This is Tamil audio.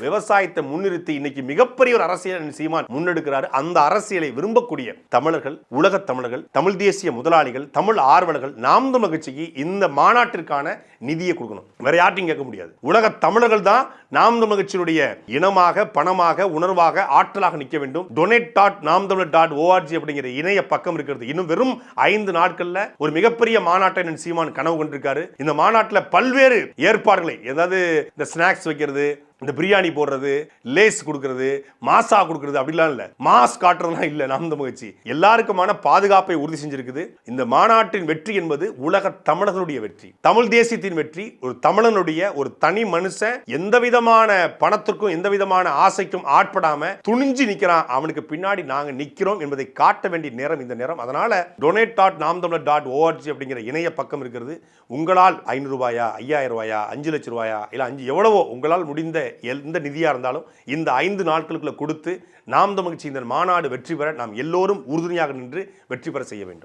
விவசாயத்தை முன்னிறுத்தி இன்னைக்கு மிகப்பெரிய ஒரு அரசியல் சீமான் முன்னெடுக்கிறாரு. அந்த அரசியலை விரும்பக்கூடிய தமிழர்கள், உலக தமிழர்கள், தமிழ் தேசிய முதலாளிகள், தமிழ் ஆர்வலர்கள் நாம் தமிழர் கட்சிக்கு இந்த மாநாட்டிற்கான நிதியை கொடுக்கணும். வேற யார்ட்டையும் கேட்க முடியாது. உலக தமிழர்கள் தான் நாம் தமிழர் கட்சியினுடைய இனமாக, பணமாக, உணர்வாக, ஆற்றலாக நிற்க வேண்டும். donate.namtamil.org அப்படிங்கிற இணைய பக்கம் இருக்கிறது. இன்னும் வெறும் 5 நாட்கள்ல ஒரு மிகப்பெரிய மாநாட்டை சீமான் கனவு கொண்டிருக்காரு. இந்த மாநாட்டில் பல்வேறு ஏற்பாடுகளை, ஏதாவது இந்த ஸ்நாக்ஸ் வைக்கிறது, இந்த பிரியாணி போடுறது, லேஸ் கொடுக்கிறது, மாசா கொடுக்கிறது அப்படிலாம் இல்ல, மாஸ் காட்டுறதுலாம் இல்ல. நாம் தமிழர் கட்சி எல்லாருக்குமான பாதுகாப்பை உறுதி செஞ்சிருக்குது. இந்த மாநாட்டின் வெற்றி என்பது உலக தமிழர்களுடைய வெற்றி, தமிழ் தேசியத்தின் வெற்றி. ஒரு தமிழனுடைய ஒரு தனி மனுஷன் எந்த விதமான பணத்திற்கும் எந்த விதமான ஆசைக்கும் ஆட்படாம துணிஞ்சு நிக்கிறான், அவனுக்கு பின்னாடி நாங்க நிக்கிறோம் என்பதை காட்ட வேண்டிய நேரம் இந்த நேரம். அதனால donate.namtamil.org அப்படிங்கிற இணைய பக்கம் இருக்கிறது. உங்களால் 500 ரூபாயா, 5000 ரூபாயா, 5 லட்சம் ரூபாயா, இல்ல 5 எவ்வளவோ உங்களால் முடிந்த எந்த நிதியா இருந்தாலும் இந்த 5 நாட்களுக்குள்ள கொடுத்து நாம் தமிழர் கட்சி இந்த மாநாடு வெற்றி பெற நாம் எல்லோரும் உறுதுணையாக நின்று வெற்றி பெற செய்ய வேண்டும்.